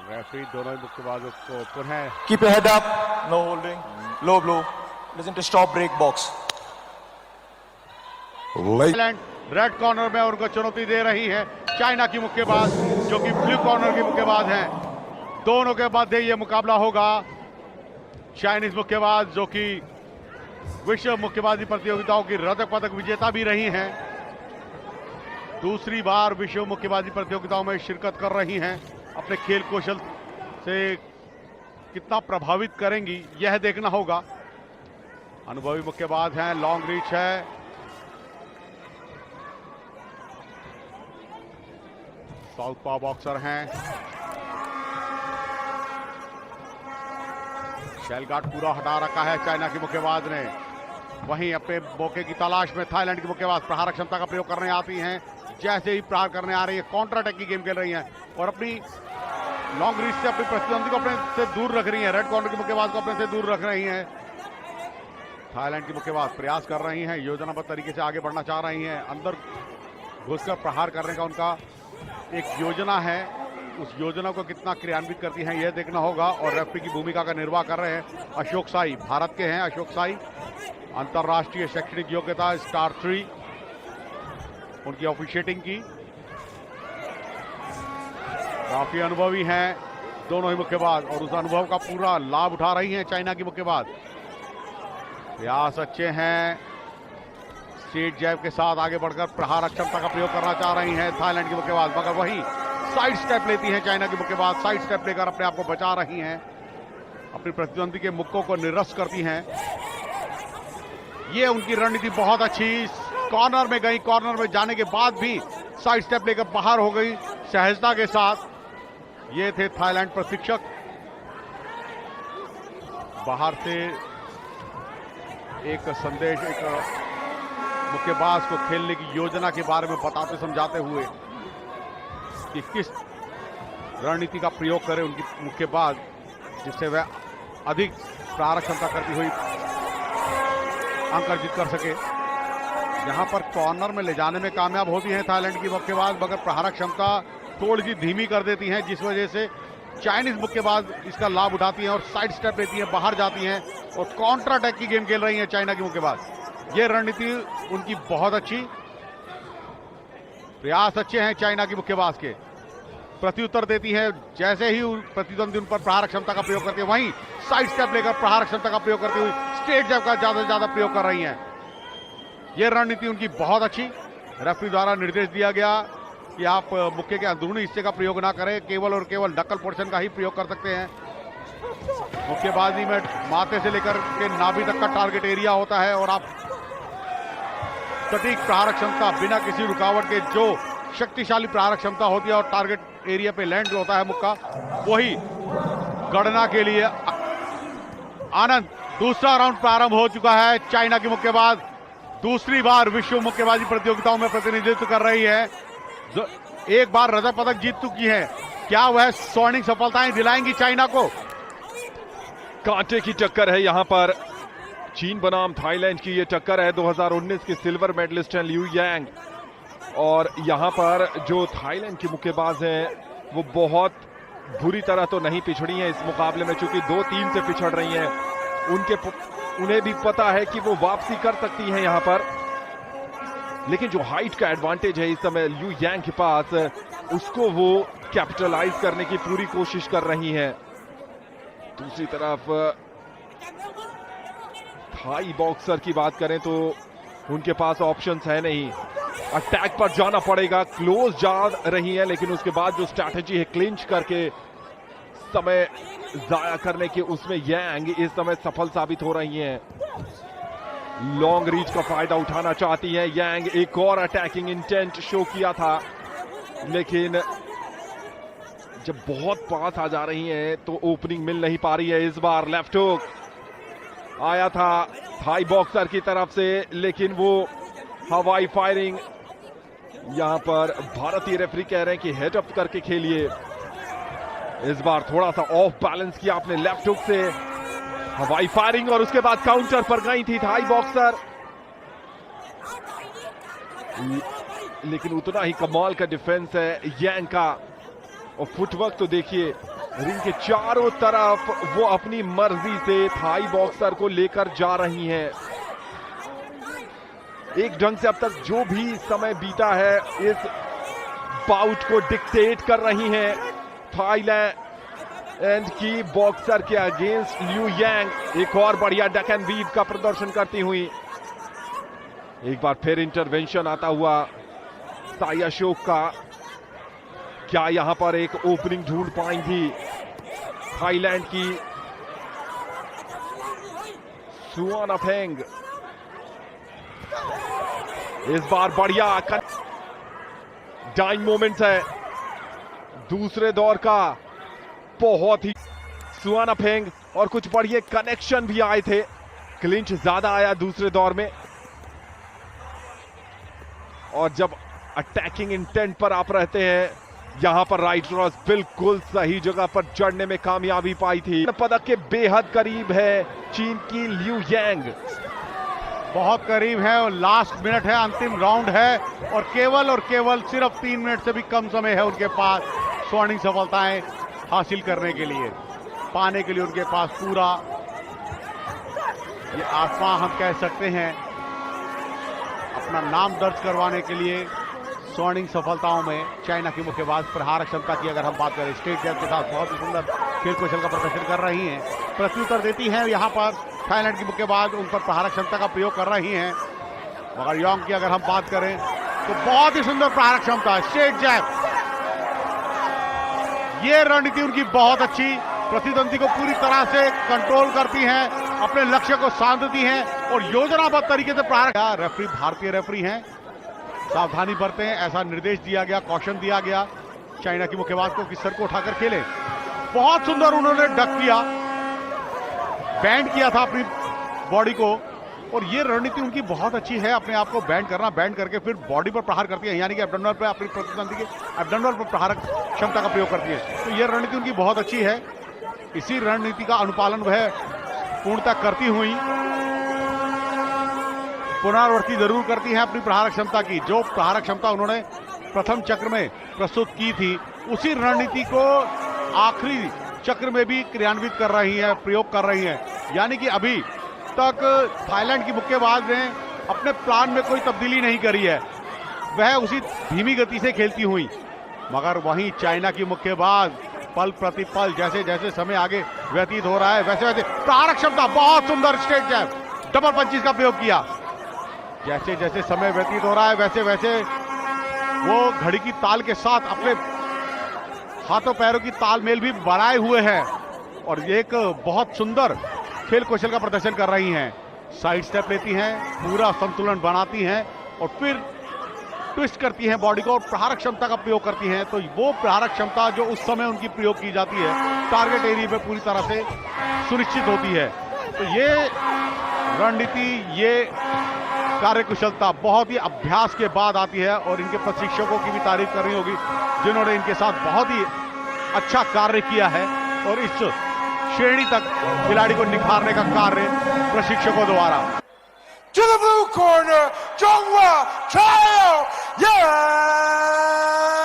Referee दोनों ही मुक्केबाजों को पुनः Keep your head up, no holding, low blow. Listen to stop break box. Thailand red corner में उनको चुनौती दे रही है चाइना की मुक्केबाज, जो कि ब्लू कॉर्नर की मुक्केबाज हैं। दोनों के मध्य ये मुकाबला होगा। चाइनीज मुक्केबाज जो कि विश्व मुक्केबाजी प्रतियोगिताओं की रजत पदक विजेता भी रही हैं, दूसरी बार विश्व मुक्केबाजी प्रतियोगिताओं में शिरकत कर रही हैं। अपने खेल कौशल से कितना प्रभावित करेंगी यह देखना होगा। अनुभवी मुक्केबाज हैं, लॉन्ग रीच है, साउथपा बॉक्सर हैं। शेल गार्ड पूरा हटा रखा है चाइना की मुक्केबाज ने। वहीं अपने मौके की तलाश में थाईलैंड की मुक्केबाज प्रहार क्षमता का प्रयोग करने आती हैं। जैसे ही प्रहार करने आ रही है, काउंटर अटैक की गेम खेल रही हैं और अपनी लॉन्ग रीच से अपनी प्रतिद्वंदी को अपने से दूर रख रही हैं। रेड कॉर्नर की मुक्केबाज को अपने से दूर रख रही हैं। थाईलैंड की मुक्केबाज प्रयास कर रही हैं, योजनाबद्ध तरीके से आगे बढ़ना चाह रही हैं। अंदर घुसकर प्रहार करने का उनका एक योजना है, उस योजना को कितना क्रियान्वित करती हैं यह देखना होगा। और रेफरी की भूमिका का निर्वाह कर रहे हैं अशोक साई, भारत के हैं अशोक साई। अंतर्राष्ट्रीय शैक्षणिक योग्यता स्टार 3 उनकी ऑफिशिएटिंग की। काफी अनुभवी हैं दोनों ही मुक्केबाज और उस अनुभव का पूरा लाभ उठा रही हैं चाइना की मुक्केबाज। प्रयास अच्छे हैं, स्ट्रेट जैब के साथ आगे बढ़कर प्रहार क्षमता का प्रयोग करना चाह रही हैं थाईलैंड की मुक्केबाज, मगर वही साइड स्टेप लेती हैं चाइना की मुक्केबाज। साइड स्टेप लेकर अपने आप को बचा रही हैं, अपनी प्रतिद्वंदी के मुक्कों को निरस्त करती हैं। ये उनकी रणनीति बहुत अच्छी। कॉर्नर में गई, कॉर्नर में जाने के बाद भी साइड स्टेप लेकर बाहर हो गई सहजता के साथ। ये थे थाईलैंड प्रशिक्षक। बाहर से एक संदेश एक मुक्केबाज को खेलने की योजना के बारे में बताते समझाते हुए कि किस रणनीति का प्रयोग करे उनकी मुक्केबाज, जिससे वह अधिक प्रहार क्षमता करती हुई अंक अर्जित कर सके। यहां पर कॉर्नर में ले जाने में कामयाब होती है थाईलैंड की मुक्केबाज, मगर प्रहार क्षमता थोड़ी सी धीमी कर देती हैं, जिस वजह से चाइनीज मुक्केबाज इसका लाभ उठाती हैं और साइड स्टेप लेती हैं, बाहर जाती हैं और काउंटर अटैक की गेम खेल रही हैं चाइना की मुक्केबाज। ये रणनीति उनकी बहुत अच्छी। प्रयास अच्छे हैं चाइना की मुक्केबाज के, प्रत्युत्तर देती है जैसे ही प्रतिद्वंदी उन पर प्रहार क्षमता का प्रयोग करते हैं, वहीं साइड स्टेप लेकर प्रहार क्षमता का प्रयोग करते हुए स्ट्रेट जैब का ज्यादा से ज्यादा प्रयोग कर रही हैं। यह रणनीति उनकी बहुत अच्छी। रेफरी द्वारा निर्देश दिया गया कि आप मुक्के के अंदरूनी हिस्से का प्रयोग ना करें, केवल और केवल डकल पोर्शन का ही प्रयोग कर सकते हैं। मुक्केबाजी में माथे से लेकर के नाभि तक का टारगेट एरिया होता है और आप सटीक प्रहार क्षमता बिना किसी रुकावट के, जो शक्तिशाली प्रहार क्षमता होती है और टारगेट एरिया पे लैंड होता है मुक्का, वही गणना के लिए आनंद। दूसरा राउंड प्रारंभ हो चुका है। चाइना की मुक्केबाज दूसरी बार विश्व मुक्केबाजी प्रतियोगिताओं में प्रतिनिधित्व कर रही है। एक बार रजत पदक जीत चुकी है, क्या वह स्वर्णिम सफलताएं दिलाएंगी चाइना को? कांटे की टक्कर है यहां पर। चीन बनाम थाईलैंड की ये टक्कर है। 2019 की सिल्वर मेडलिस्ट हैं लियू यांग, और यहां पर जो थाईलैंड की मुक्केबाज हैं वो बहुत बुरी तरह तो नहीं पिछड़ी हैं इस मुकाबले में, चूंकि 2-3 से पिछड़ रही हैं। उन्हें भी पता है कि वो वापसी कर सकती हैं यहां पर, लेकिन जो हाइट का एडवांटेज है इस समय लियू यांग के पास, उसको वो कैपिटलाइज करने की पूरी कोशिश कर रही हैं। दूसरी तरफ थाई बॉक्सर की बात करें तो उनके पास ऑप्शंस है नहीं, अटैक पर जाना पड़ेगा। क्लोज जा रही है, लेकिन उसके बाद जो स्ट्रैटेजी है क्लिंच करके समय जाया करने के, उसमें यांग इस समय सफल साबित हो रही हैं। लॉन्ग रीच का फायदा उठाना चाहती हैं यांग। एक और अटैकिंग इंटेंट शो किया था, लेकिन जब बहुत पास आ जा रही हैं तो ओपनिंग मिल नहीं पा रही है। इस बार लेफ्ट हुक आया था थाई बॉक्सर की तरफ से, लेकिन वो हवाई फायरिंग यहां पर भारतीय रेफरी कह रहे हैं कि हेड अप करके खेलिए। इस बार थोड़ा सा ऑफ बैलेंस किया आपने लेफ्ट हुक से, हवाई फायरिंग, और उसके बाद काउंटर पर गई थी थाई बॉक्सर। लेकिन उतना ही कमाल का डिफेंस है यांग का। और फुटवर्क तो देखिए, रिंग के चारों तरफ वो अपनी मर्जी से थाई बॉक्सर को लेकर जा रही हैं। एक ढंग से अब तक जो भी समय बीता है इस बाउट को डिक्टेट कर रही हैं थाईलैंड की बॉक्सर के अगेंस्ट लियू यांग। एक और बढ़िया डक एंड वीव का प्रदर्शन करती हुई, एक बार फिर इंटरवेंशन आता हुआ साई अशोक का। क्या यहां पर एक ओपनिंग ढूंढ पाएंगी थाईलैंड की सुआन अफेंग? इस बार बढ़िया डाइंग मोमेंट्स है दूसरे दौर का, बहुत ही सुआन अफेंग, और कुछ बढ़िया कनेक्शन भी आए थे। क्लिंच ज्यादा आया दूसरे दौर में, और जब अटैकिंग इंटेंट पर आप रहते हैं, यहां पर राइट क्रॉस बिल्कुल सही जगह पर जड़ने में कामयाबी पाई थी। पदक के बेहद करीब है चीन की लियू यांग, बहुत करीब है, और लास्ट मिनट है, अंतिम राउंड है, और केवल सिर्फ 3 मिनट से भी कम समय है उनके पास स्वर्णिम सफलताएं हासिल करने के लिए, पाने के लिए उनके पास पूरा ये आसमां हम कह सकते हैं, अपना नाम दर्ज करवाने के लिए स्वर्णिम सफलताओं में चाइना की मुक्केबाज प्रहार क्षमता की अगर हम बात करें, स्टेट जैब के साथ बहुत ही सुंदर खेल कौशल का प्रदर्शन कर रही हैं, प्रत्युत्तर देती हैं यहाँ पर थाईलैंड की मुक्केबाज, उन पर प्रहार क्षमता का प्रयोग कर रही हैं। मगर योंग की अगर हम बात करें तो बहुत ही सुंदर प्रहार क्षमता, स्ट्रेट जैब, ये रणनीति उनकी बहुत अच्छी, प्रतिद्वंदी को पूरी तरह से कंट्रोल करती हैं, अपने लक्ष्य को साधती हैं और योजनाबद्ध तरीके से प्रहार। रेफरी भारतीय रेफरी हैं, सावधानी बरतें, ऐसा निर्देश दिया गया, कॉशन दिया गया चाइना की मुक्केबाज को कि सर को उठाकर खेले। बहुत सुंदर उन्होंने डक किया, बैंड किया था अपनी बॉडी को, और ये रणनीति उनकी बहुत अच्छी है, अपने आप को बैंड करना, बैंड करके फिर बॉडी पर प्रहार करती है, यानी कि एब्डोमिनल पर अपनी प्रतिद्वंदी के एब्डोमिनल पर प्रहार क्षमता का प्रयोग करती है। तो ये रणनीति उनकी बहुत अच्छी है, इसी रणनीति का अनुपालन वह पूर्णतः करती हुई पुनरावृत्ति जरूर करती हैं अपनी प्रहार क्षमता की। जो प्रहार क्षमता उन्होंने प्रथम चक्र में प्रस्तुत की थी, उसी रणनीति को आखिरी चक्र में भी क्रियान्वित कर रही हैं, प्रयोग कर रही हैं, यानी कि अभी तक थाईलैंड की मुक्केबाज ने अपने प्लान में कोई तब्दीली नहीं करी है, वह उसी धीमी गति से खेलती हुई। मगर वहीं चाइना की मुक्केबाज पल प्रति पल, जैसे जैसे समय आगे व्यतीत हो रहा है, वैसे वैसे प्रहार क्षमता, बहुत सुंदर स्ट्रेट जैब, डबल पंचिस का प्रयोग किया। जैसे जैसे समय व्यतीत हो रहा है, वैसे वैसे वो घड़ी की ताल के साथ अपने हाथों पैरों की तालमेल भी बनाए हुए हैं, और एक बहुत सुंदर खेल कौशल का प्रदर्शन कर रही हैं। साइड स्टेप लेती हैं, पूरा संतुलन बनाती हैं, और फिर ट्विस्ट करती हैं बॉडी को, और प्रहार क्षमता का प्रयोग करती हैं। तो वो प्रहार क्षमता जो उस समय उनकी प्रयोग की जाती है, टारगेट एरिया पे पूरी तरह से सुनिश्चित होती है। तो ये रणनीति, ये कार्यकुशलता बहुत ही अभ्यास के बाद आती है, और इनके प्रशिक्षकों की भी तारीफ करनी होगी, जिन्होंने इनके साथ बहुत ही अच्छा कार्य किया है, और इस श्रेणी तक खिलाड़ी को निखारने का कार्य प्रशिक्षकों द्वारा। To the blue corner, Zhonghua Chao Yang!